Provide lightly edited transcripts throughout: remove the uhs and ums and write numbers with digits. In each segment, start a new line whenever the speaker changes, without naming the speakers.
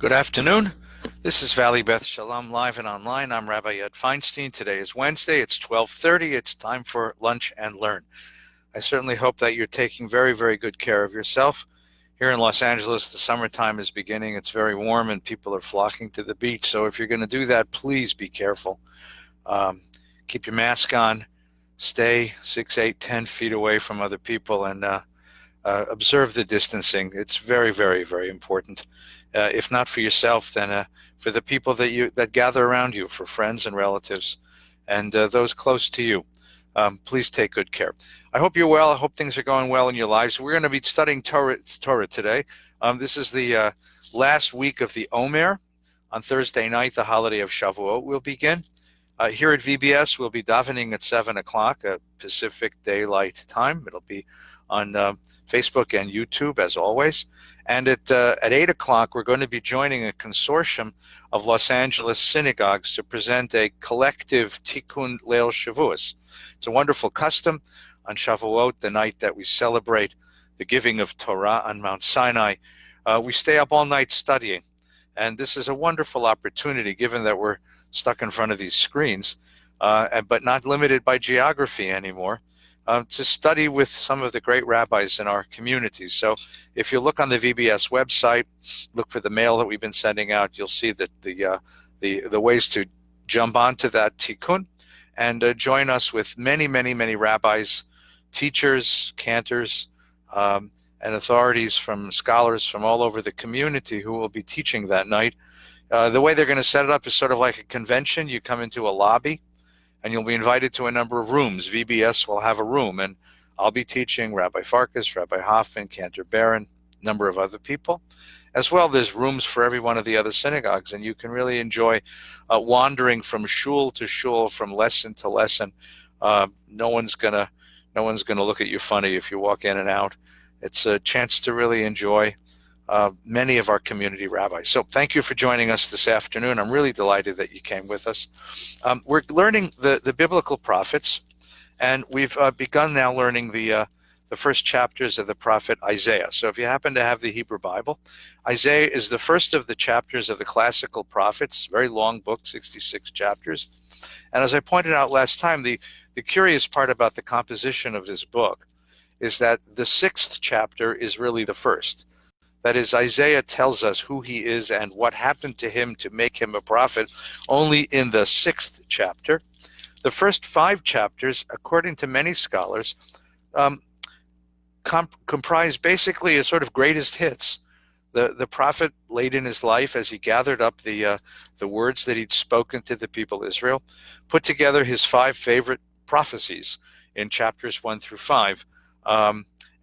Good afternoon. This is Valley Beth Shalom live and online. I'm Rabbi Feinstein. Today is Wednesday. It's 12:30. It's time for lunch and learn. I certainly hope that you're taking very, very good care of yourself. Here in Los Angeles, the summertime is beginning. It's very warm and people are flocking to the beach. So if you're going to do that, please be careful. Keep your mask on. Stay 6, 8, 10 feet away from other people and observe the distancing. It's very, very, very important. If not for yourself, then for the people that gather around you, for friends and relatives, and those close to you. Please take good care. I hope you're well. I hope things are going well in your lives. We're going to be studying Torah today. This is the last week of the Omer. On Thursday night, the holiday of Shavuot will begin. Here at VBS, we'll be davening at 7 o'clock Pacific Daylight Time. It'll be on Facebook and YouTube, as always. And at 8 o'clock, we're going to be joining a consortium of Los Angeles synagogues to present a collective Tikkun Leil Shavuos. It's a wonderful custom on Shavuot, the night that we celebrate the giving of Torah on Mount Sinai. We stay up all night studying. And this is a wonderful opportunity, given that we're stuck in front of these screens, but not limited by geography anymore, to study with some of the great rabbis in our communities. So if you look on the VBS website, look for the mail that we've been sending out, you'll see that the ways to jump onto that tikkun and join us with many, many, many rabbis, teachers, cantors, and authorities from scholars from all over the community who will be teaching that night. The way they're going to set it up is sort of like a convention. You come into a lobby and you'll be invited to a number of rooms. VBS will have a room, and I'll be teaching, Rabbi Farkas, Rabbi Hoffman, Cantor Barron, a number of other people. As well, there's rooms for every one of the other synagogues, and you can really enjoy wandering from shul to shul, from lesson to lesson. No one's gonna look at you funny if you walk in and out. It's a chance to really enjoy many of our community rabbis. So thank you for joining us this afternoon. I'm really delighted that you came with us. We're learning the biblical prophets, and we've begun now learning the first chapters of the prophet Isaiah. So if you happen to have the Hebrew Bible, Isaiah is the first of the chapters of the classical prophets, very long book, 66 chapters. And as I pointed out last time, the curious part about the composition of this book is that the sixth chapter is really the first. That is, Isaiah tells us who he is and what happened to him to make him a prophet only in the sixth chapter. The first 5 chapters, according to many scholars, comprise basically a sort of greatest hits. The prophet, late in his life, as he gathered up the words that he'd spoken to the people of Israel, put together his 5 favorite prophecies in chapters 1 through 5.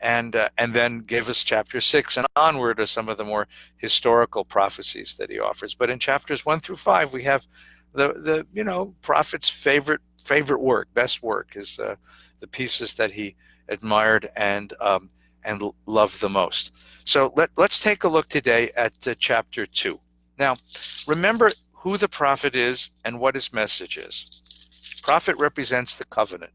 And then gave us chapter 6 and onward of some of the more historical prophecies that he offers. But in chapters 1 through 5, we have the prophet's favorite work, best work, is the pieces that he admired and loved the most. So let's take a look today at chapter 2. Now, remember who the prophet is and what his message is. Prophet represents the covenant.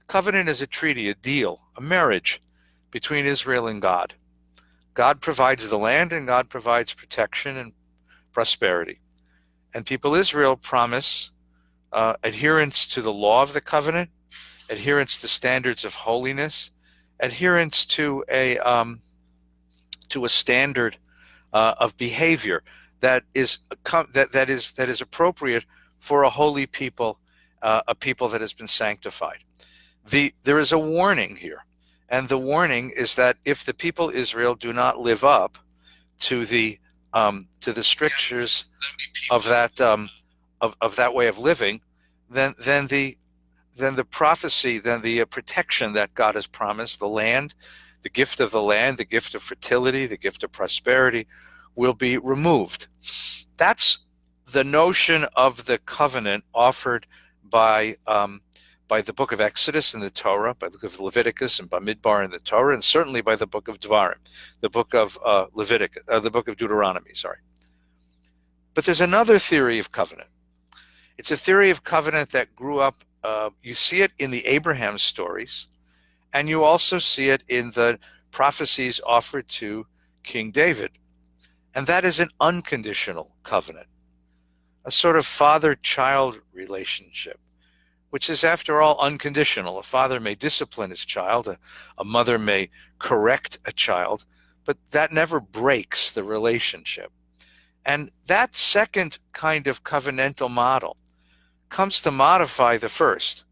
Covenant is a treaty, a deal, a marriage between Israel and God. God provides the land, and God provides protection and prosperity. And people Israel promise adherence to the law of the covenant, adherence to standards of holiness, adherence to a standard of behavior that is appropriate for a holy people, a people that has been sanctified. There is a warning here, and the warning is that if the people Israel do not live up to the strictures of that way of living, then the prophecy, then the protection that God has promised, the land, the gift of the land, the gift of fertility, the gift of prosperity, will be removed. That's the notion of the covenant offered by the book of Exodus in the Torah, by the book of Leviticus and Bamidbar in the Torah, and certainly by the book of Devarim, the book of the book of Deuteronomy, sorry. But there's another theory of covenant. It's a theory of covenant that grew up, you see it in the Abraham stories, and you also see it in the prophecies offered to King David. And that is an unconditional covenant, a sort of father-child relationship, which is, after all, unconditional. A father may discipline his child, a mother may correct a child, but that never breaks the relationship. And that second kind of covenantal model comes to modify the first,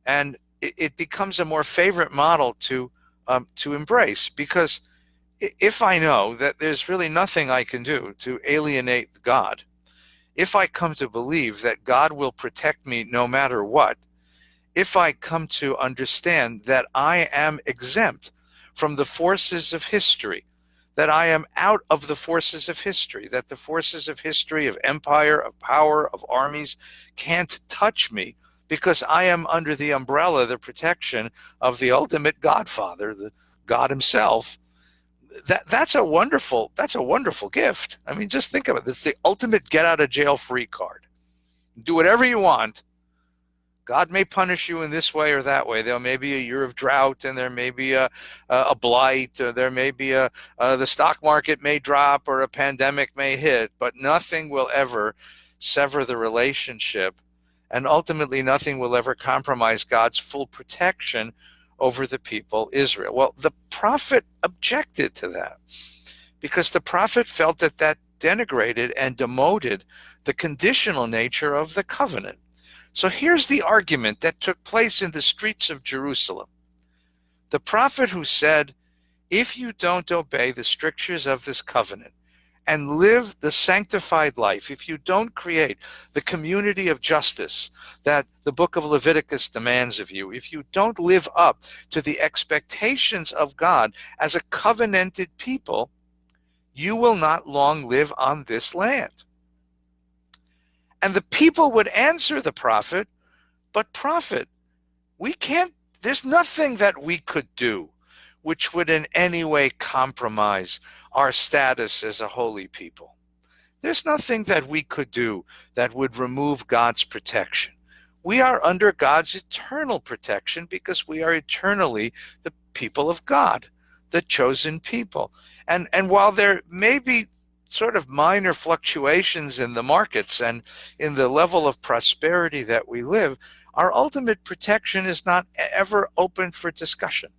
and it becomes a more favorite model to embrace, because if I know that there's really nothing I can do to alienate God, if I come to believe that God will protect me no matter what, if I come to understand that I am exempt from the forces of history, that I am out of the forces of history, that the forces of history, of empire, of power, of armies can't touch me, because I am under the umbrella, the protection of the ultimate Godfather, the God himself. That's a wonderful gift. I mean, just think of it. It's the ultimate get out of jail free card. Do whatever you want. God may punish you in this way or that way. There may be a year of drought, and there may be a blight, or there may be the stock market may drop, or a pandemic may hit, but nothing will ever sever the relationship, and ultimately nothing will ever compromise God's full protection over the people Israel. Well, the prophet objected to that, because the prophet felt that that denigrated and demoted the conditional nature of the covenant. So here's the argument that took place in the streets of Jerusalem. The prophet who said, if you don't obey the strictures of this covenant and live the sanctified life, if you don't create the community of justice that the book of Leviticus demands of you, if you don't live up to the expectations of God as a covenanted people, you will not long live on this land. And the people would answer the prophet, but prophet, we can't, there's nothing that we could do which would in any way compromise our status as a holy people. There's nothing that we could do that would remove God's protection. We are under God's eternal protection because we are eternally the people of God, the chosen people. And while there may be sort of minor fluctuations in the markets and in the level of prosperity that we live, our ultimate protection is not ever open for discussion.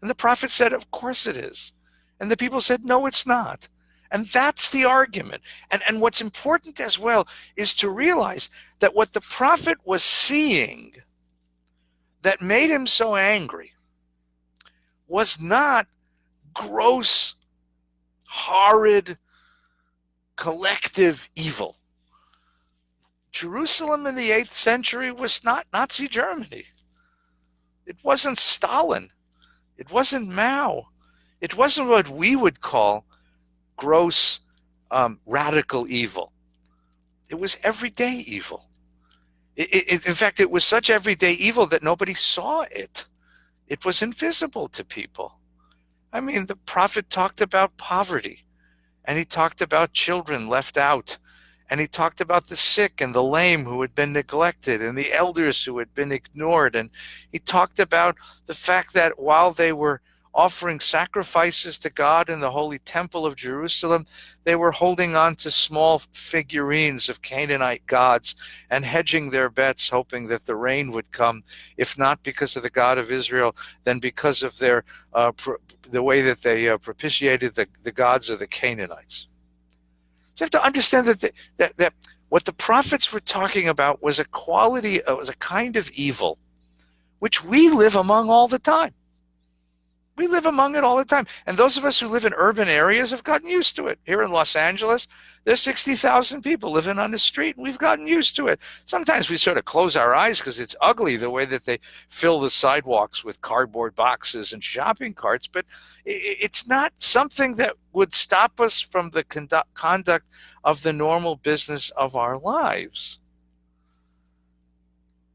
And the prophet said, of course it is. And the people said, no, it's not. And that's the argument. And what's important as well is to realize that what the prophet was seeing that made him so angry was not gross, horrid, collective evil. Jerusalem in the 8th century was not Nazi Germany. It wasn't Stalin. It wasn't Mao. It wasn't what we would call gross, radical evil. It was everyday evil. In fact, it was such everyday evil that nobody saw it. It was invisible to people. I mean, the prophet talked about poverty, and he talked about children left out, and he talked about the sick and the lame who had been neglected, and the elders who had been ignored. And he talked about the fact that while they were offering sacrifices to God in the holy temple of Jerusalem, they were holding on to small figurines of Canaanite gods and hedging their bets, hoping that the rain would come, if not because of the God of Israel, then because of their the way that they propitiated the gods of the Canaanites. So you have to understand that what the prophets were talking about was a quality, was a kind of evil, which we live among all the time. We live among it all the time. And those of us who live in urban areas have gotten used to it. Here in Los Angeles, there's 60,000 people living on the street, and we've gotten used to it. Sometimes we sort of close our eyes because it's ugly the way that they fill the sidewalks with cardboard boxes and shopping carts, but it's not something that would stop us from the conduct of the normal business of our lives.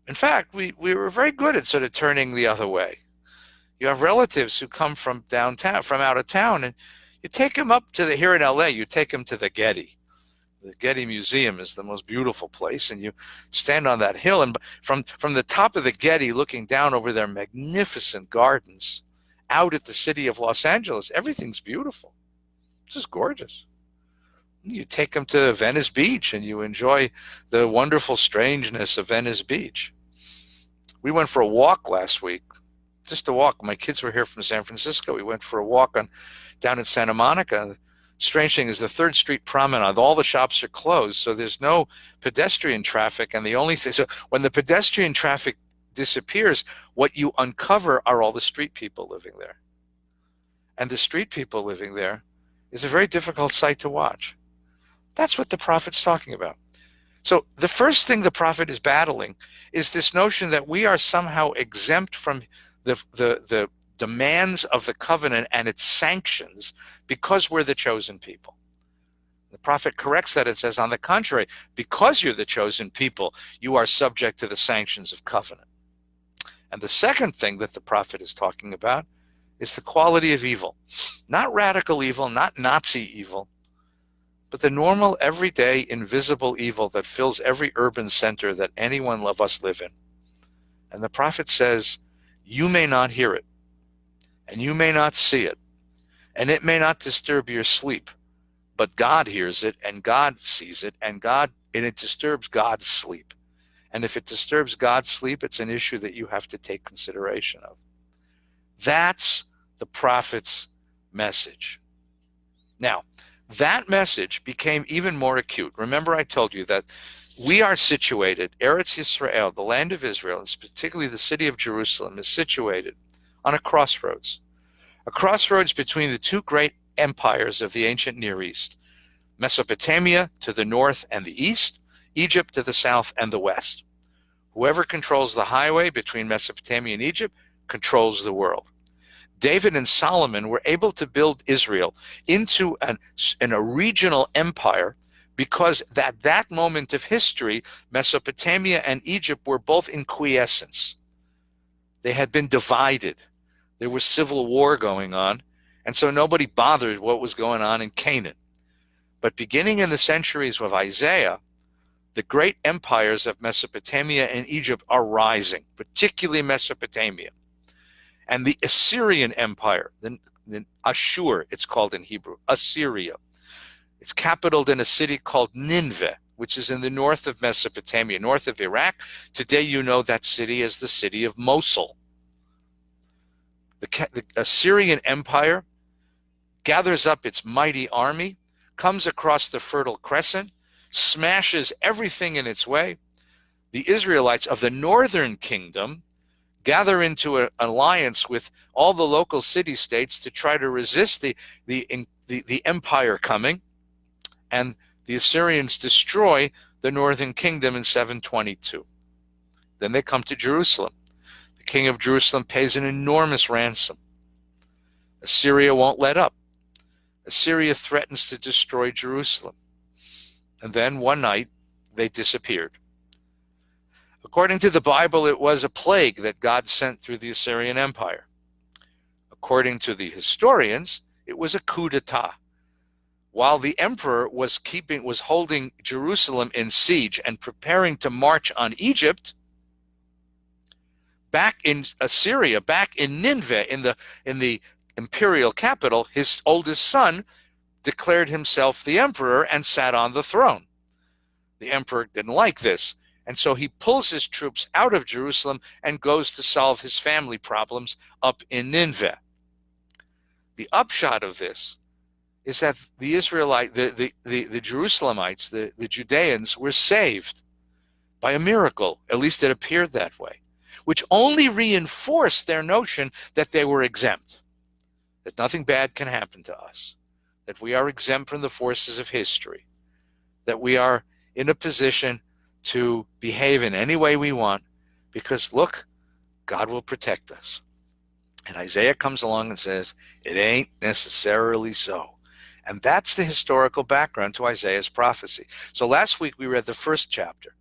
In fact, we were very good at sort of turning the other way. You have relatives who come from downtown, from out of town, and you take them up to here in LA, you take them to the Getty. The Getty Museum is the most beautiful place, and you stand on that hill, and from the top of the Getty, looking down over their magnificent gardens, out at the city of Los Angeles, everything's beautiful. It's just gorgeous. You take them to Venice Beach and you enjoy the wonderful strangeness of Venice Beach. We went for a walk last week, just a walk. My kids were here from San Francisco. We went for a walk down in Santa Monica. Strange thing is the 3rd Street Promenade, all the shops are closed, so there's no pedestrian traffic. And the only thing, so when the pedestrian traffic disappears, what you uncover are all the street people living there. And the street people living there is a very difficult sight to watch. That's what the prophet's talking about. So the first thing the prophet is battling is this notion that we are somehow exempt from the demands of the covenant and its sanctions because we're the chosen people. The prophet corrects that and says, on the contrary, because you're the chosen people, you are subject to the sanctions of covenant. And the second thing that the prophet is talking about is the quality of evil. Not radical evil, not Nazi evil, but the normal, everyday, invisible evil that fills every urban center that any one of us live in. And the prophet says, you may not hear it, and you may not see it, and it may not disturb your sleep, but God hears it, and God sees it, and it disturbs God's sleep. And if it disturbs God's sleep, it's an issue that you have to take consideration of. That's the prophet's message. Now, that message became even more acute. Remember, I told you that we are situated, Eretz Yisrael, the land of Israel, and particularly the city of Jerusalem, is situated on a crossroads between the 2 great empires of the ancient Near East, Mesopotamia to the north and the east, Egypt to the south and the west. Whoever controls the highway between Mesopotamia and Egypt controls the world. David and Solomon were able to build Israel into a regional empire because at that moment of history, Mesopotamia and Egypt were both in quiescence. They had been divided. There was civil war going on, and so nobody bothered what was going on in Canaan. But beginning in the centuries of Isaiah, the great empires of Mesopotamia and Egypt are rising, particularly Mesopotamia. And the Assyrian Empire, the Ashur, it's called in Hebrew, Assyria. It's capitaled in a city called Nineveh, which is in the north of Mesopotamia, north of Iraq. Today you know that city as the city of Mosul. The Assyrian Empire gathers up its mighty army, comes across the Fertile Crescent, smashes everything in its way. The Israelites of the northern kingdom gather into an alliance with all the local city-states to try to resist the empire coming, and the Assyrians destroy the northern kingdom in 722. Then they come to Jerusalem. The king of Jerusalem pays an enormous ransom. Assyria won't let up. Assyria threatens to destroy Jerusalem. And then one night, they disappeared. According to the Bible, it was a plague that God sent through the Assyrian Empire. According to the historians, it was a coup d'etat. While the emperor was holding Jerusalem in siege and preparing to march on Egypt, back in Assyria, back in Nineveh, in the imperial capital, his oldest son declared himself the emperor and sat on the throne. The emperor didn't like this, and so he pulls his troops out of Jerusalem and goes to solve his family problems up in Nineveh. The upshot of this is that the Jerusalemites, the Judeans, were saved by a miracle. At least it appeared that way, which only reinforced their notion that they were exempt, that nothing bad can happen to us, that we are exempt from the forces of history, that we are in a position to behave in any way we want because, look, God will protect us. And Isaiah comes along and says, it ain't necessarily so. And that's the historical background to Isaiah's prophecy. So last week we read the first chapter.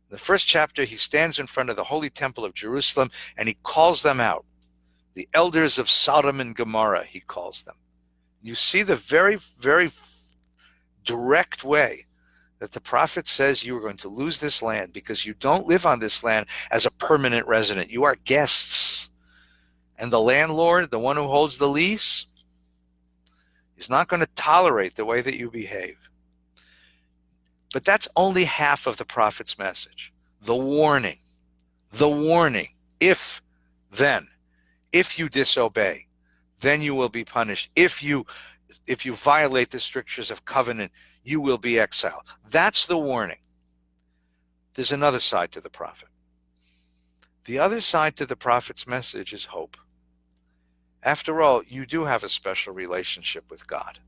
The first chapter, he stands in front of the holy temple of Jerusalem and he calls them out. The elders of Sodom and Gomorrah, he calls them. You see the very, very direct way that the prophet says you are going to lose this land because you don't live on this land as a permanent resident. You are guests. And the landlord, the one who holds the lease, is not going to tolerate the way that you behave. But that's only half of the prophet's message. The warning, if then, if you disobey, then you will be punished. If you violate the strictures of covenant, you will be exiled. That's the warning. There's another side to the prophet. The other side to the prophet's message is hope. After all, you do have a special relationship with God.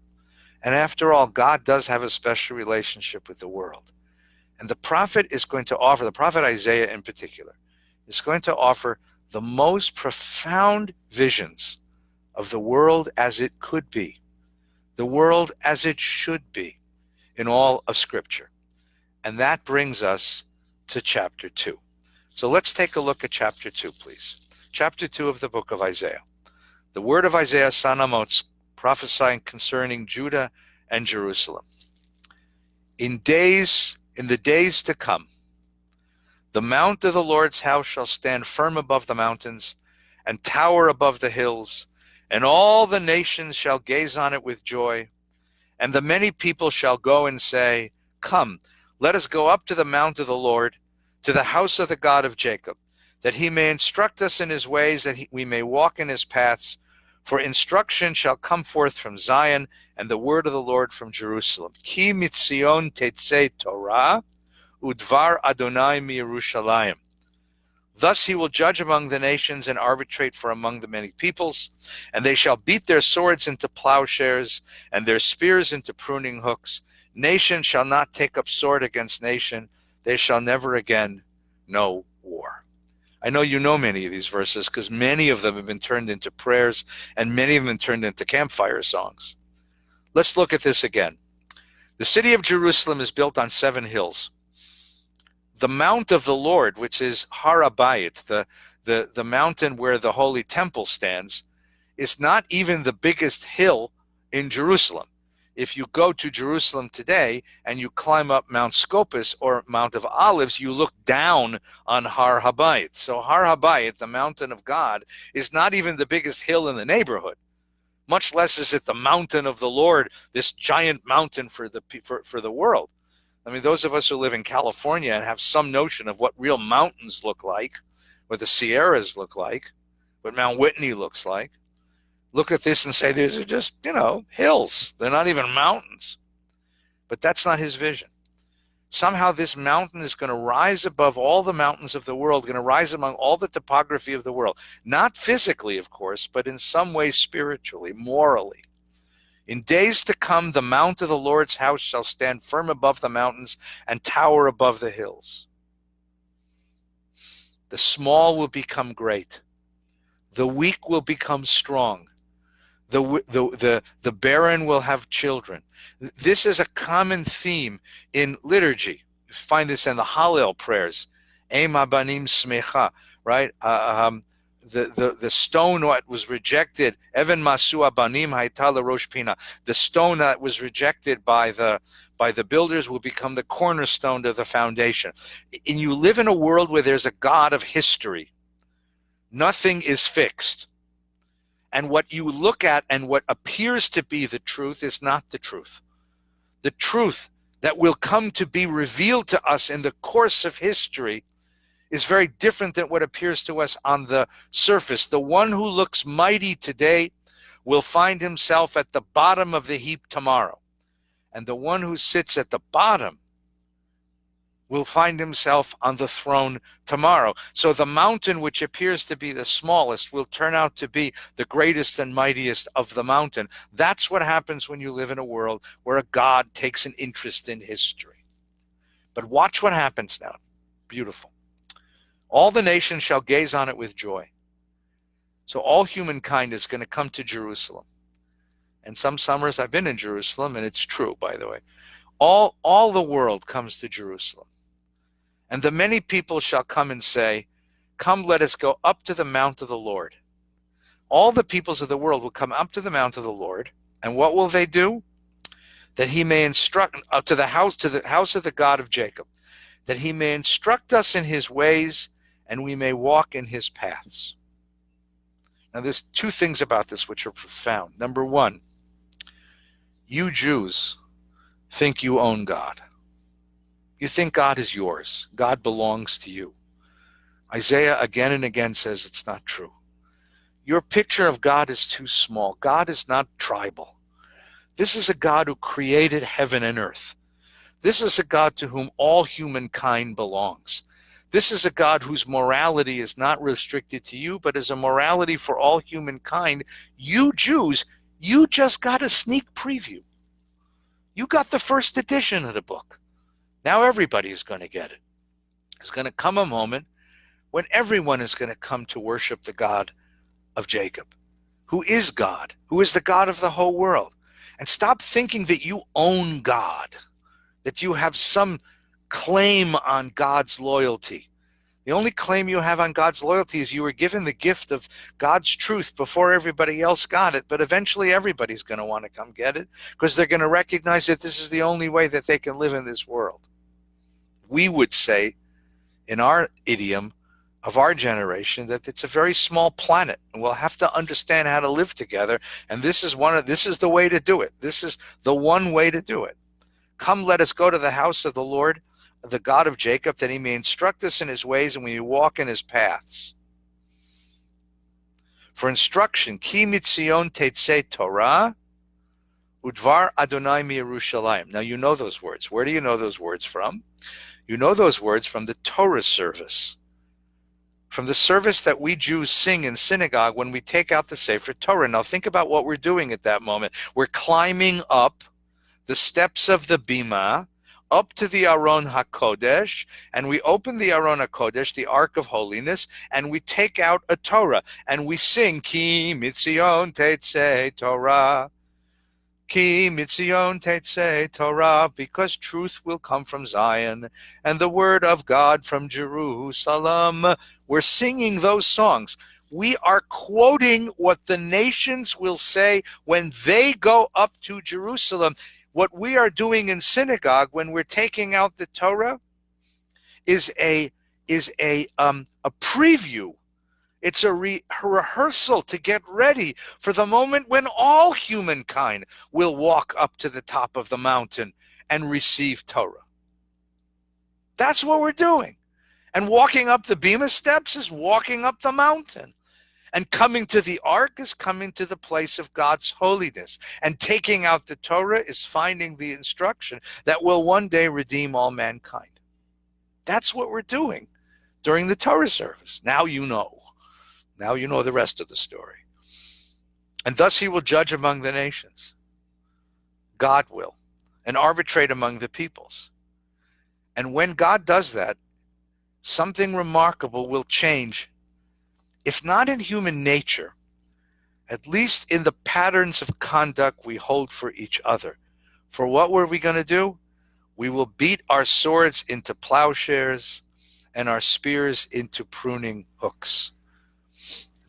And after all, God does have a special relationship with the world. And the prophet is going to offer, the prophet Isaiah in particular, is going to offer the most profound visions of the world as it could be, the world as it should be in all of Scripture. And that brings us to chapter 2. So let's take a look at chapter 2, please. Chapter 2 of the book of Isaiah. The word of Isaiah son Amoz, prophesying concerning Judah and Jerusalem. In the days to come, the mount of the Lord's house shall stand firm above the mountains and tower above the hills, and all the nations shall gaze on it with joy. And the many people shall go and say, Come, let us go up to the mount of the Lord, to the house of the God of Jacob, that he may instruct us in his ways, that we may walk in his paths. For instruction shall come forth from Zion, and the word of the Lord from Jerusalem. Ki mitzion tetzei Torah, udvar Adonai miYerushalayim. Thus he will judge among the nations and arbitrate for among the many peoples, and they shall beat their swords into plowshares and their spears into pruning hooks. Nation shall not take up sword against nation. They shall never again know war. I know you know many of these verses because many of them have been turned into prayers and many of them have been turned into campfire songs. Let's look at this again. The city of Jerusalem is built on 7 hills. The mount of the Lord, which is Rabbi, the mountain where the holy temple stands, is not even the biggest hill in Jerusalem. If you go to Jerusalem today and you climb up Mount Scopus or Mount of Olives, you look down on Har Habayit. So Har Habayit, the mountain of God, is not even the biggest hill in the neighborhood. Much less is it the mountain of the Lord, this giant mountain for the world. I mean, those of us who live in California and have some notion of what real mountains look like, what the Sierras look like, what Mount Whitney looks like, look at this and say, these are just, hills. They're not even mountains. But that's not his vision. Somehow this mountain is going to rise above all the mountains of the world, going to rise among all the topography of the world. Not physically, of course, but in some way spiritually, morally. In days to come, the mount of the Lord's house shall stand firm above the mountains and tower above the hills. The small will become great. The weak will become strong. The barren will have children. This is a common theme in liturgy. You find this in the Hallel prayers. Em abanim smecha, right? The stone that was rejected, Even masu abanim hayta lerosh pina. The stone that was rejected by the builders will become the cornerstone of the foundation. And you live in a world where there's a God of history. Nothing is fixed. And what you look at and what appears to be the truth is not the truth. The truth that will come to be revealed to us in the course of history is very different than what appears to us on the surface. The one who looks mighty today will find himself at the bottom of the heap tomorrow. And the one who sits at the bottom will find himself on the throne tomorrow. So the mountain which appears to be the smallest will turn out to be the greatest and mightiest of the mountain. That's what happens when you live in a world where a God takes an interest in history. But watch what happens now. Beautiful. All the nations shall gaze on it with joy. So all humankind is going to come to Jerusalem. And some summers I've been in Jerusalem, and it's true, by the way. All the world comes to Jerusalem. And the many people shall come and say, Come, let us go up to the mount of the Lord. All the peoples of the world will come up to the mount of the Lord. And what will they do? That he may instruct to the house of the God of Jacob, that he may instruct us in his ways, and we may walk in his paths. Now, there's 2 things about this which are profound. Number 1, you Jews think you own God. You think God is yours. God belongs to you. Isaiah again and again says it's not true. Your picture of God is too small. God is not tribal. This is a God who created heaven and earth. This is a God to whom all humankind belongs. This is a God whose morality is not restricted to you, but is a morality for all humankind. You Jews, you just got a sneak preview. You got the first edition of the book. Now everybody is going to get it. There's going to come a moment when everyone is going to come to worship the God of Jacob, who is God, who is the God of the whole world. And stop thinking that you own God, that you have some claim on God's loyalty. The only claim you have on God's loyalty is you were given the gift of God's truth before everybody else got it, but eventually everybody's going to want to come get it because they're going to recognize that this is the only way that they can live in this world. We would say, in our idiom of our generation, that it's a very small planet and we'll have to understand how to live together, and this is the way to do it. This is the one way to do it. Come, let us go to the house of the Lord, the God of Jacob, that he may instruct us in his ways and we walk in his paths. For instruction, Ki mitzion tetzei Torah, udvar Adonai miYerushalayim. Now you know those words. Where do you know those words from? You know those words from the Torah service, from the service that we Jews sing in synagogue when we take out the Sefer Torah. Now think about what we're doing at that moment. We're climbing up the steps of the Bima, up to the Aron HaKodesh, and we open the Aron HaKodesh, the Ark of Holiness, and we take out a Torah, and we sing, Ki mitzion tetzei Torah, Ki mitzion tetzei Torah, because truth will come from Zion, and the word of God from Jerusalem. We're singing those songs. We are quoting what the nations will say when they go up to Jerusalem. What we are doing in synagogue when we're taking out the Torah is a preview. It's a rehearsal to get ready for the moment when all humankind will walk up to the top of the mountain and receive Torah. That's what we're doing. And walking up the Bima steps is walking up the mountain. And coming to the ark is coming to the place of God's holiness. And taking out the Torah is finding the instruction that will one day redeem all mankind. That's what we're doing during the Torah service. Now you know. Now you know the rest of the story. And thus he will judge among the nations. God will. And arbitrate among the peoples. And when God does that, something remarkable will change, if not in human nature, at least in the patterns of conduct we hold for each other. For what were we going to do? We will beat our swords into plowshares and our spears into pruning hooks.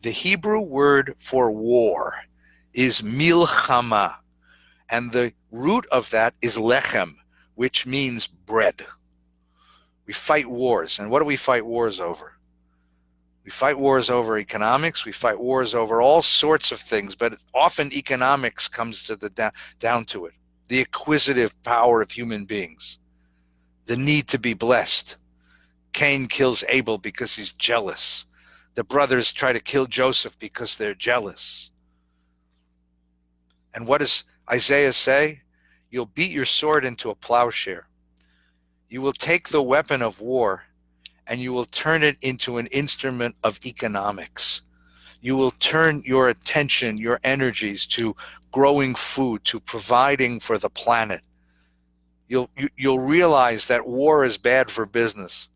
The Hebrew word for war is milchama, and the root of that is lechem, which means bread. We fight wars. And what do we fight wars over? We fight wars over economics. We fight wars over all sorts of things, but often economics comes to the down to it. The acquisitive power of human beings. The need to be blessed. Cain kills Abel because he's jealous. The brothers try to kill Joseph because they're jealous. And what does Isaiah say? You'll beat your sword into a plowshare. You will take the weapon of war and you will turn it into an instrument of economics. You will turn your attention, your energies to growing food, to providing for the planet. You'll realize that war is bad for business,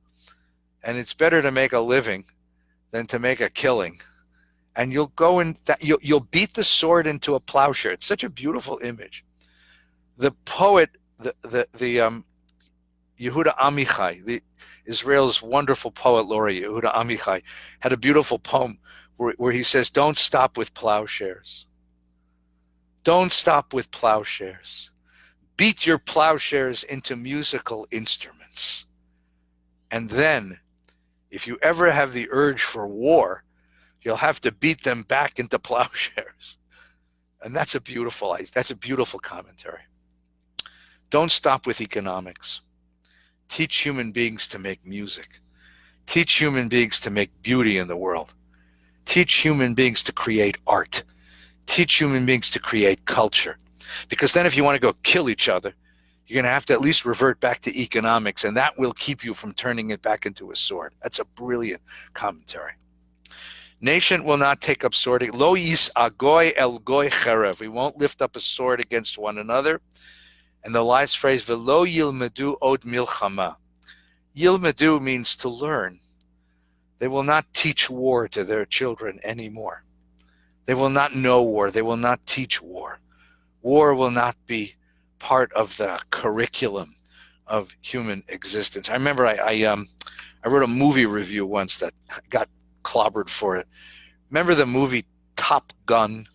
and it's better to make a living than to make a killing. And you'll go in that you'll beat the sword into a plowshare. It's such a beautiful image. The poet, the Yehuda Amichai, Israel's wonderful poet laureate, Yehuda Amichai, had a beautiful poem where he says, don't stop with plowshares. Don't stop with plowshares. Beat your plowshares into musical instruments. And then, if you ever have the urge for war, you'll have to beat them back into plowshares. And that's a beautiful commentary. Don't stop with economics. Teach human beings to make music. Teach human beings to make beauty in the world. Teach human beings to create art. Teach human beings to create culture. Because then if you want to go kill each other, you're going to have to at least revert back to economics, and that will keep you from turning it back into a sword. That's a brilliant commentary. Nation will not take up sword. Lo yis agoy el goy cherev. We won't lift up a sword against one another. And the last phrase, velo yilmedu od milchama. Yilmedu means to learn. They will not teach war to their children anymore. They will not know war. They will not teach war. War will not be part of the curriculum of human existence. I remember I wrote a movie review once that got clobbered for it. Remember the movie Top Gun?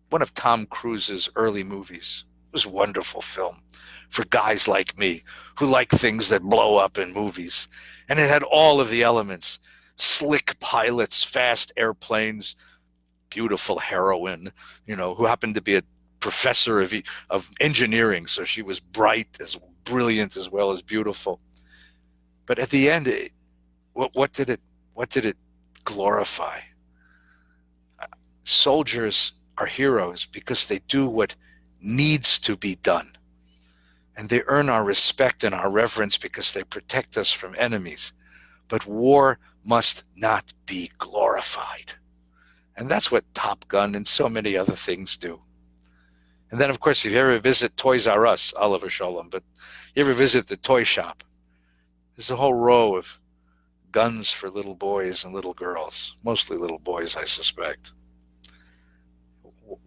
One of Tom Cruise's early movies. It was a wonderful film for guys like me who like things that blow up in movies. And it had all of the elements. Slick pilots, fast airplanes, beautiful heroine, who happened to be a professor of engineering, so she was bright, as brilliant as well as beautiful. But at the end, what did it glorify? Soldiers are heroes because they do what needs to be done, and they earn our respect and our reverence because they protect us from enemies. But war must not be glorified, and that's what Top Gun and so many other things do. And then, of course, if you ever visit Toys R Us, Oliver Sholem, but you ever visit the toy shop, there's a whole row of guns for little boys and little girls, mostly little boys, I suspect.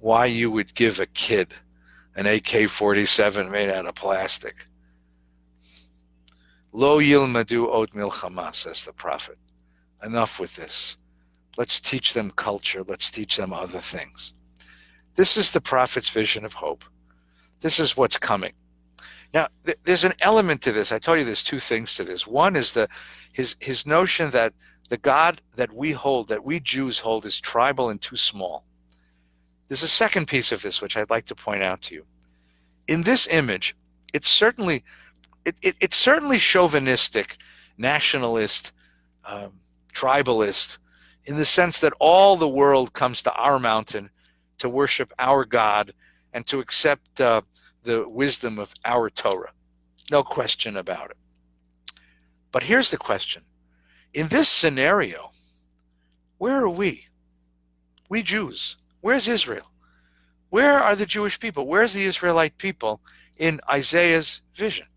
Why you would give a kid an AK-47 made out of plastic? Lo yilmadu od milchama, says the prophet. Enough with this. Let's teach them culture. Let's teach them other things. This is the prophet's vision of hope. This is what's coming. Now, there's an element to this. I told you there's two things to this. One is his notion that the God that we hold, that we Jews hold, is tribal and too small. There's a second piece of this which I'd like to point out to you. In this image, it's certainly chauvinistic, nationalist, tribalist, in the sense that all the world comes to our mountain to worship our God and to accept the wisdom of our Torah. No question about it. But here's the question. In this scenario, where are we? We Jews. Where's Israel? Where are the Jewish people? Where's the Israelite people in Isaiah's vision?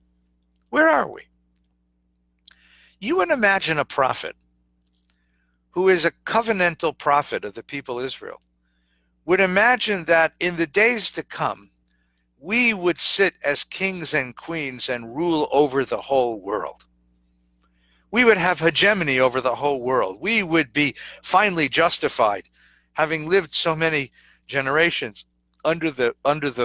Where are we? You would imagine a prophet who is a covenantal prophet of the people Israel would imagine that in the days to come, we would sit as kings and queens and rule over the whole world. We would have hegemony over the whole world. We would be finally justified, having lived so many generations under the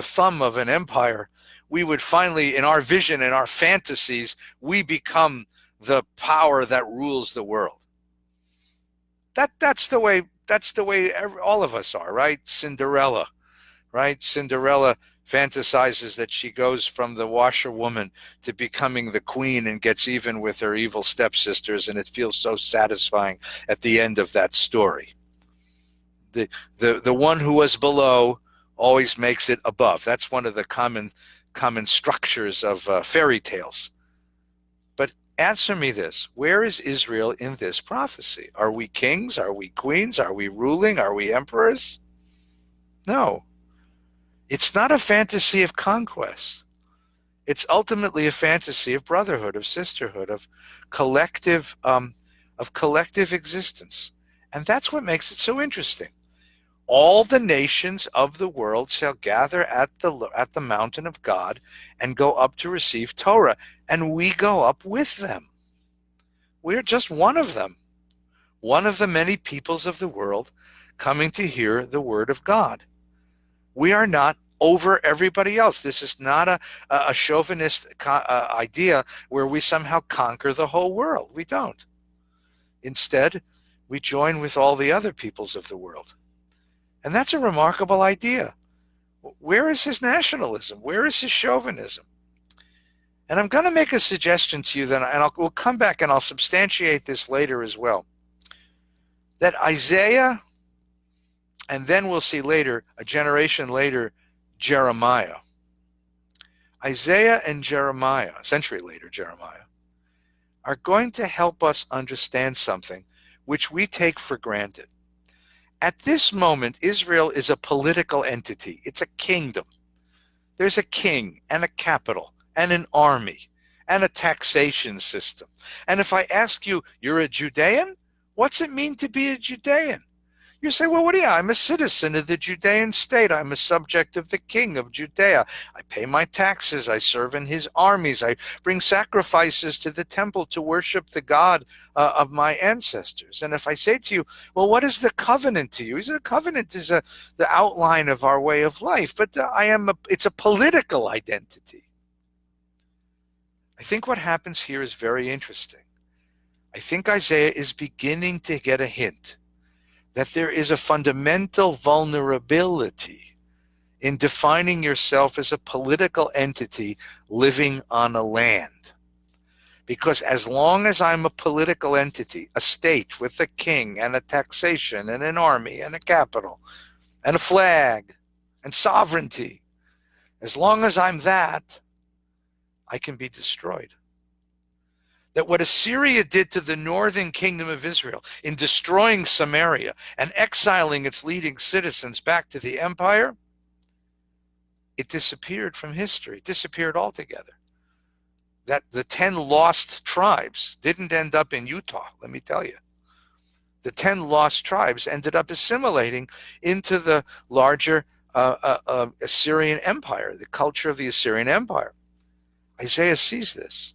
thumb of an empire. We would finally, in our vision, in our fantasies, we become the power that rules the world. That's the way all of us are, right? Cinderella, right? Cinderella fantasizes that she goes from the washerwoman to becoming the queen and gets even with her evil stepsisters, and it feels so satisfying at the end of that story. The one who was below always makes it above. That's one of the common structures of fairy tales. But answer me this: where is Israel in this prophecy? Are we kings? Are we queens? Are we ruling? Are we emperors? No. It's not a fantasy of conquest. It's ultimately a fantasy of brotherhood, of sisterhood, of collective existence. And that's what makes it so interesting. All the nations of the world shall gather at the mountain of God and go up to receive Torah, and we go up with them. We're just one of them, one of the many peoples of the world coming to hear the word of God. We are not over everybody else. This is not a chauvinist idea where we somehow conquer the whole world. We don't. Instead, we join with all the other peoples of the world. And that's a remarkable idea. Where is his nationalism? Where is his chauvinism? And I'm going to make a suggestion to you then, and we'll come back and I'll substantiate this later as well, that Isaiah, and then we'll see later, a generation later, Jeremiah. Isaiah and Jeremiah, a century later, Jeremiah, are going to help us understand something which we take for granted. At this moment, Israel is a political entity. It's a kingdom. There's a king and a capital and an army and a taxation system. And if I ask you, you're a Judean? What's it mean to be a Judean? You say, well, what are you? I'm a citizen of the Judean state. I'm a subject of the king of Judea. I pay my taxes. I serve in his armies. I bring sacrifices to the temple to worship the God of my ancestors. And if I say to you, well, what is the covenant to you? The covenant is the outline of our way of life, but it's a political identity. I think what happens here is very interesting. I think Isaiah is beginning to get a hint that there is a fundamental vulnerability in defining yourself as a political entity living on a land. Because as long as I'm a political entity, a state with a king and a taxation and an army and a capital and a flag and sovereignty, as long as I'm that, I can be destroyed. That what Assyria did to the northern kingdom of Israel in destroying Samaria and exiling its leading citizens back to the empire, it disappeared from history, disappeared altogether. That the 10 lost tribes didn't end up in Utah, let me tell you. The 10 lost tribes ended up assimilating into the larger Assyrian empire, the culture of the Assyrian empire. Isaiah sees this.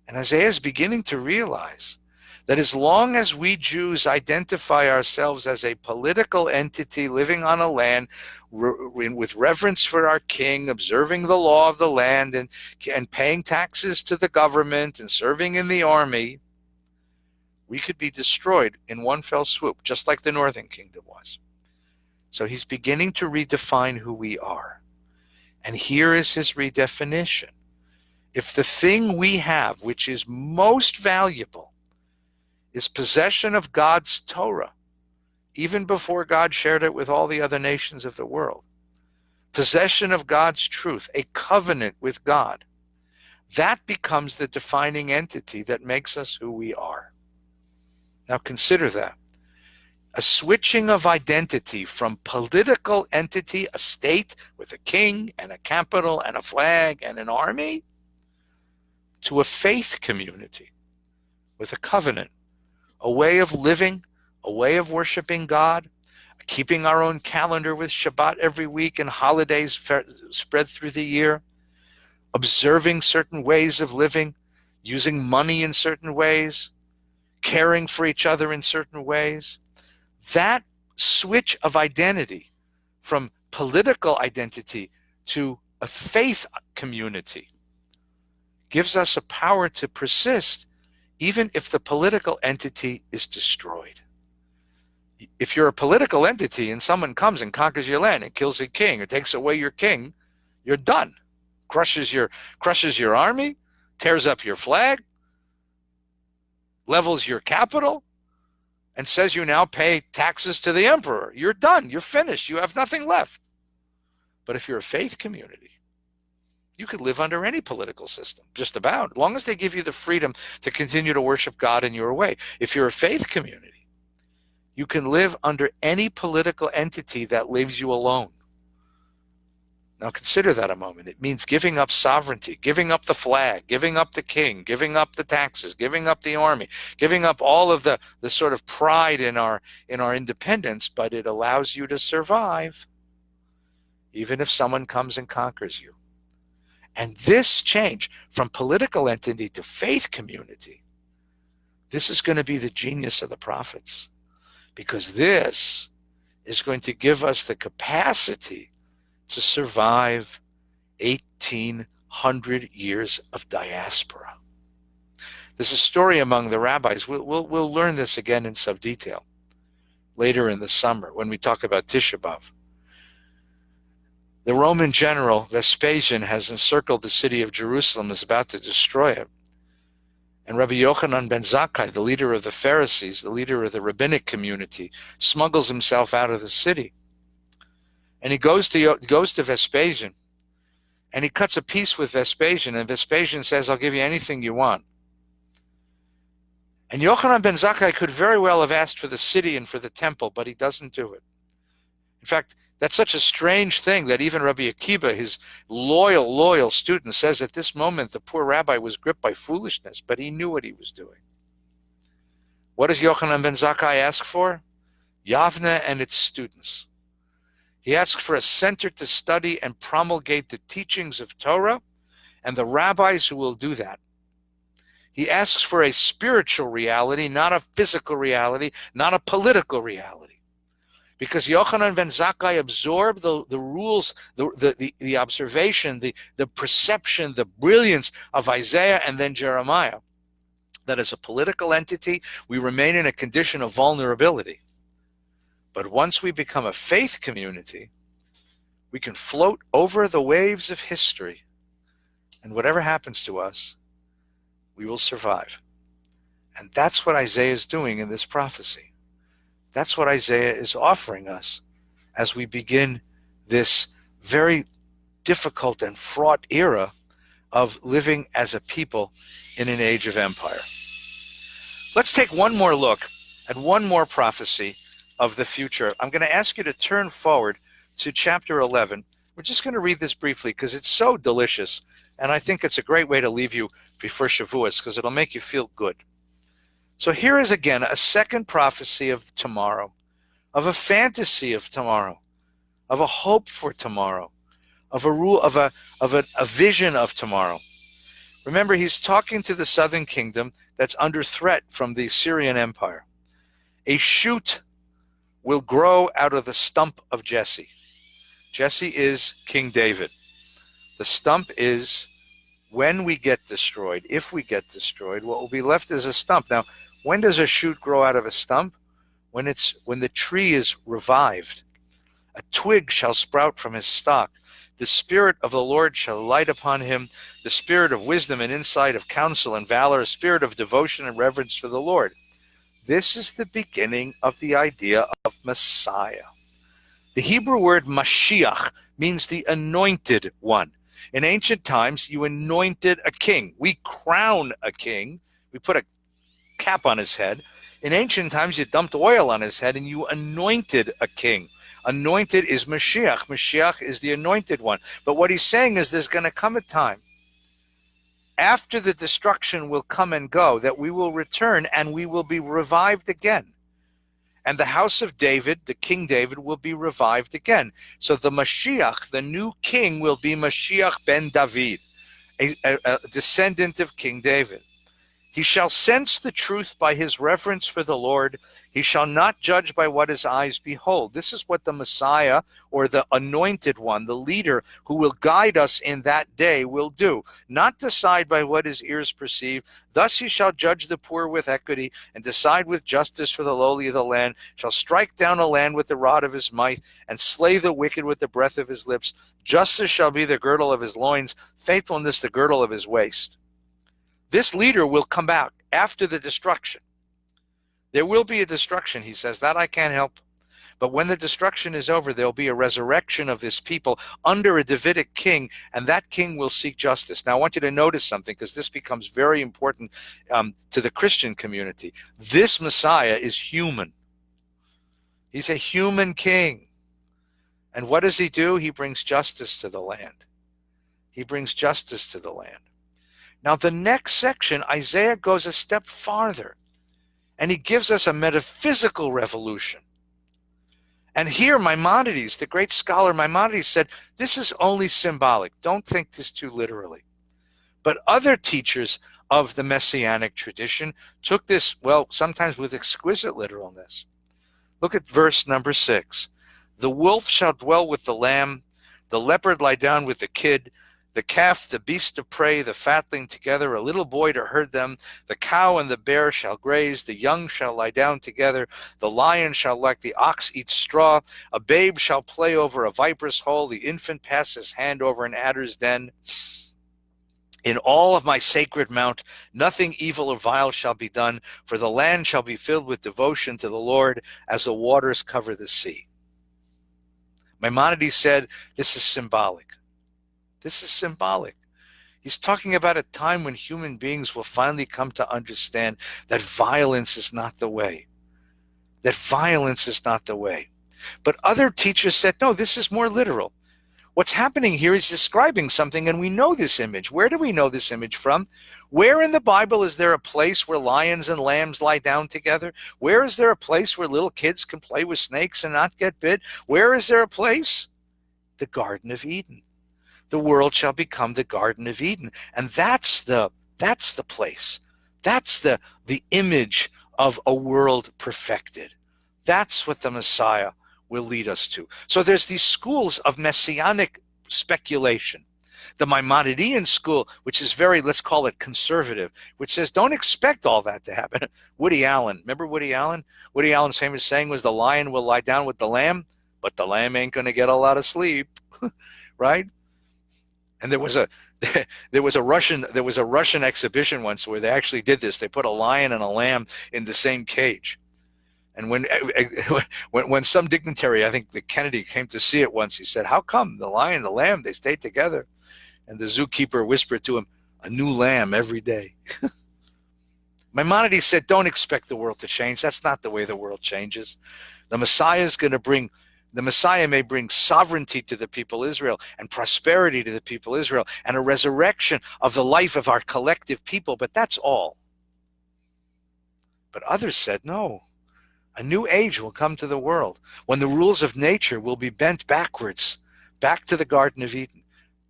And Isaiah is beginning to realize that as long as we Jews identify ourselves as a political entity living on a land with reverence for our king, observing the law of the land and paying taxes to the government and serving in the army, we could be destroyed in one fell swoop, just like the northern kingdom was. So he's beginning to redefine who we are. And here is his redefinition. If the thing we have, which is most valuable, is possession of God's Torah, even before God shared it with all the other nations of the world, possession of God's truth, a covenant with God, that becomes the defining entity that makes us who we are. Now consider that. A switching of identity from political entity, a state with a king and a capital and a flag and an army, to a faith community with a covenant, a way of living, a way of worshiping God, keeping our own calendar with Shabbat every week and holidays spread through the year, observing certain ways of living, using money in certain ways, caring for each other in certain ways. That switch of identity from political identity to a faith community gives us a power to persist even if the political entity is destroyed. If you're a political entity and someone comes and conquers your land and kills a king or takes away your king, you're done. Crushes your army, tears up your flag, levels your capital, and says you now pay taxes to the emperor. You're done. You're finished. You have nothing left. But if you're a faith community, you could live under any political system, just about, as long as they give you the freedom to continue to worship God in your way. If you're a faith community, you can live under any political entity that leaves you alone. Now consider that a moment. It means giving up sovereignty, giving up the flag, giving up the king, giving up the taxes, giving up the army, giving up all of the sort of pride in our independence, but it allows you to survive even if someone comes and conquers you. And this change from political entity to faith community, this is going to be the genius of the prophets, because this is going to give us the capacity to survive 1,800 years of diaspora. There's a story among the rabbis. We'll learn this again in some detail later in the summer when we talk about Tisha B'Av. The Roman general Vespasian has encircled the city of Jerusalem, is about to destroy it. And Rabbi Yochanan ben Zakkai, the leader of the Pharisees, the leader of the rabbinic community, smuggles himself out of the city. And he goes to Vespasian, and he cuts a peace with Vespasian, and Vespasian says, I'll give you anything you want. And Yochanan ben Zakkai could very well have asked for the city and for the temple, but he doesn't do it. In fact, that's such a strange thing that even Rabbi Akiva, his loyal student, says at this moment the poor rabbi was gripped by foolishness, but he knew what he was doing. What does Yochanan ben Zakkai ask for? Yavne and its students. He asks for a center to study and promulgate the teachings of Torah and the rabbis who will do that. He asks for a spiritual reality, not a physical reality, not a political reality. Because Yochanan ben Zakkai absorbed the rules, the observation, the perception, the brilliance of Isaiah and then Jeremiah. That as a political entity, we remain in a condition of vulnerability. But once we become a faith community, we can float over the waves of history. And whatever happens to us, we will survive. And that's what Isaiah is doing in this prophecy. That's what Isaiah is offering us as we begin this very difficult and fraught era of living as a people in an age of empire. Let's take one more look at one more prophecy of the future. I'm going to ask you to turn forward to chapter 11. We're just going to read this briefly because it's so delicious, and I think it's a great way to leave you before Shavuos because it'll make you feel good. So here is again a second prophecy of tomorrow, of a fantasy of tomorrow, of a hope for tomorrow, of a vision of tomorrow. Remember, he's talking to the southern kingdom that's under threat from the Syrian Empire. A shoot will grow out of the stump of Jesse. Jesse is King David. The stump is when we get destroyed, if we get destroyed, what will be left is a stump. Now, when does a shoot grow out of a stump? When the tree is revived. A twig shall sprout from his stalk. The Spirit of the Lord shall light upon him, the spirit of wisdom and insight, of counsel and valor, a spirit of devotion and reverence for the Lord. This is the beginning of the idea of Messiah. The Hebrew word Mashiach means the anointed one. In ancient times, you anointed a king. We crown a king. We put a cap on his head. In ancient times, you dumped oil on his head and you anointed a king. Anointed is Mashiach. Mashiach is the anointed one. But what he's saying is there's going to come a time after the destruction will come and go that we will return and we will be revived again. And the house of David, the King David, will be revived again. So the Mashiach, the new king, will be Mashiach ben David, a descendant of King David. He shall sense the truth by his reverence for the Lord. He shall not judge by what his eyes behold. This is what the Messiah, or the anointed one, the leader who will guide us in that day, will do. Not decide by what his ears perceive. Thus he shall judge the poor with equity, and decide with justice for the lowly of the land. Shall strike down a land with the rod of his might, and slay the wicked with the breath of his lips. Justice shall be the girdle of his loins, faithfulness the girdle of his waist. This leader will come back after the destruction. There will be a destruction, he says. That I can't help. But when the destruction is over, there'll be a resurrection of this people under a Davidic king, and that king will seek justice. Now, I want you to notice something, because this becomes very important to the Christian community. This Messiah is human. He's a human king. And what does he do? He brings justice to the land. He brings justice to the land. Now, the next section, Isaiah goes a step farther, and he gives us a metaphysical revolution. And here, Maimonides, the great scholar Maimonides, said, this is only symbolic. Don't think this too literally. But other teachers of the Messianic tradition took this, well, sometimes with exquisite literalness. Look at verse number 6. The wolf shall dwell with the lamb, the leopard lie down with the kid, The calf, the beast of prey, the fatling together, a little boy to herd them. The cow and the bear shall graze, the young shall lie down together. The lion shall like the ox eat straw. A babe shall play over a viper's hole. The infant pass his hand over an adder's den. In all of my sacred mount, nothing evil or vile shall be done, for the land shall be filled with devotion to the Lord as the waters cover the sea. Maimonides said, this is symbolic. This is symbolic. He's talking about a time when human beings will finally come to understand that violence is not the way. That violence is not the way. But other teachers said, no, this is more literal. What's happening here is describing something, and we know this image. Where do we know this image from? Where in the Bible is there a place where lions and lambs lie down together? Where is there a place where little kids can play with snakes and not get bit? Where is there a place? The Garden of Eden. The world shall become the Garden of Eden. And that's the place. That's the image of a world perfected. That's what the Messiah will lead us to. So there's these schools of messianic speculation. The Maimonidean school, which is very, let's call it conservative, which says don't expect all that to happen. Woody Allen, remember Woody Allen? Woody Allen's famous saying was, the lion will lie down with the lamb, but the lamb ain't going to get a lot of sleep, right? And there was a Russian exhibition once where they actually did this. They put a lion and a lamb in the same cage. And when some dignitary, I think the Kennedy, came to see it once, he said, how come the lion and the lamb, they stayed together? And the zookeeper whispered to him, a new lamb every day. Maimonides said, don't expect the world to change. That's not the way the world changes. The Messiah may bring sovereignty to the people Israel and prosperity to the people Israel and a resurrection of the life of our collective people, but that's all. But others said, no, a new age will come to the world when the rules of nature will be bent backwards, back to the Garden of Eden,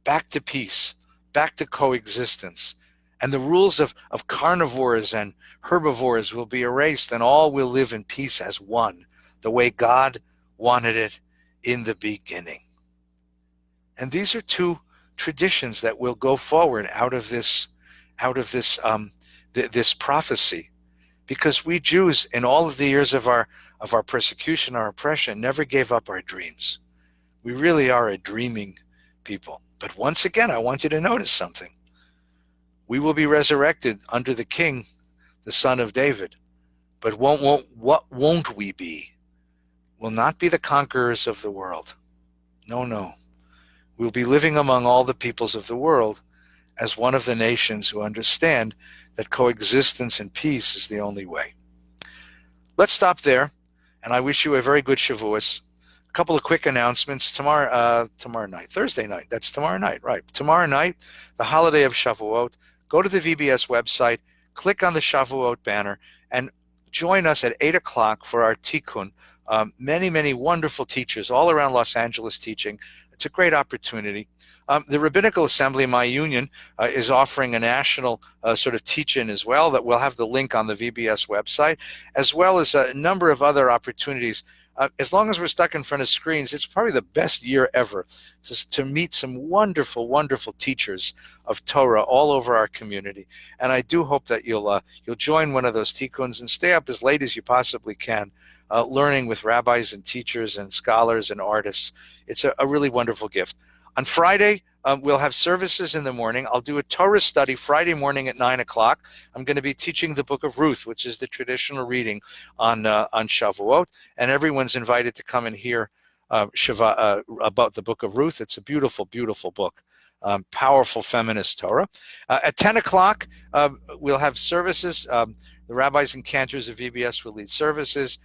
back to peace, back to coexistence. And the rules of carnivores and herbivores will be erased, and all will live in peace as one, the way God wanted it in the beginning. And these are two traditions that will go forward out of this prophecy, because we Jews, in all of the years of our persecution, our oppression, never gave up our dreams. We really are a dreaming people. But once again, I want you to notice something. We will be resurrected under the King, the Son of David. But what won't we be? Will not be the conquerors of the world. No. We'll be living among all the peoples of the world as one of the nations who understand that coexistence and peace is the only way. Let's stop there, and I wish you a very good Shavuos. A couple of quick announcements. Tomorrow night, Thursday night, that's tomorrow night, right? Tomorrow night, the holiday of Shavuot. Go to the VBS website, click on the Shavuot banner, and join us at 8 o'clock for our Tikkun. Many wonderful teachers all around Los Angeles teaching. It's a great opportunity. The Rabbinical Assembly, my union, is offering a national sort of teach-in as well that we'll have the link on the VBS website, as well as a number of other opportunities. As long as we're stuck in front of screens, it's probably the best year ever to meet some wonderful, wonderful teachers of Torah all over our community. And I do hope that you'll join one of those tikkuns and stay up as late as you possibly can, learning with rabbis and teachers and scholars and artists. It's a really wonderful gift. On Friday, we'll have services in the morning. I'll do a Torah study Friday morning at 9 o'clock. I'm going to be teaching the book of Ruth, which is the traditional reading on Shavuot, and everyone's invited to come and hear about the book of Ruth. It's a beautiful, beautiful book, powerful feminist Torah. At 10 o'clock, we'll have services. The rabbis and cantors of VBS will lead services.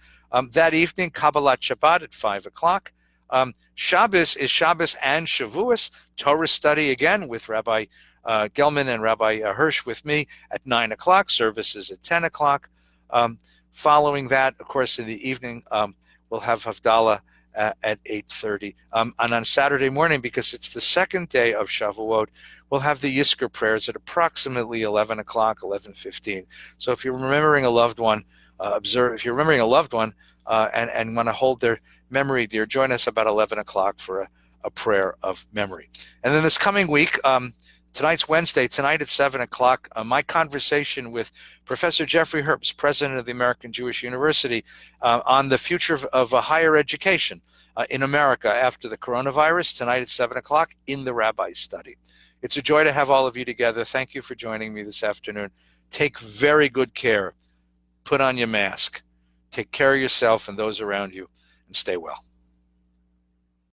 That evening, Kabbalat Shabbat at 5 o'clock. Shabbos is Shabbos and Shavuos, Torah study again with Rabbi Gelman and Rabbi Hirsch with me at 9 o'clock, services at 10 o'clock. Following that, of course, in the evening, we'll have Havdalah at 8:30. And on Saturday morning, because it's the second day of Shavuot, we'll have the Yizkor prayers at approximately 11 o'clock, 11:15. So if you're remembering a loved one, if you're remembering a loved one and want to hold their memory dear, join us about 11 o'clock for a prayer of memory. And then this coming week, tonight's Wednesday, tonight at 7 o'clock, my conversation with Professor Jeffrey Herbst, president of the American Jewish University, on the future of higher education in America after the coronavirus, tonight at 7 o'clock in the Rabbi study. It's a joy to have all of you together. Thank you for joining me this afternoon. Take very good care. Put on your mask. Take care of yourself and those around you, and stay well.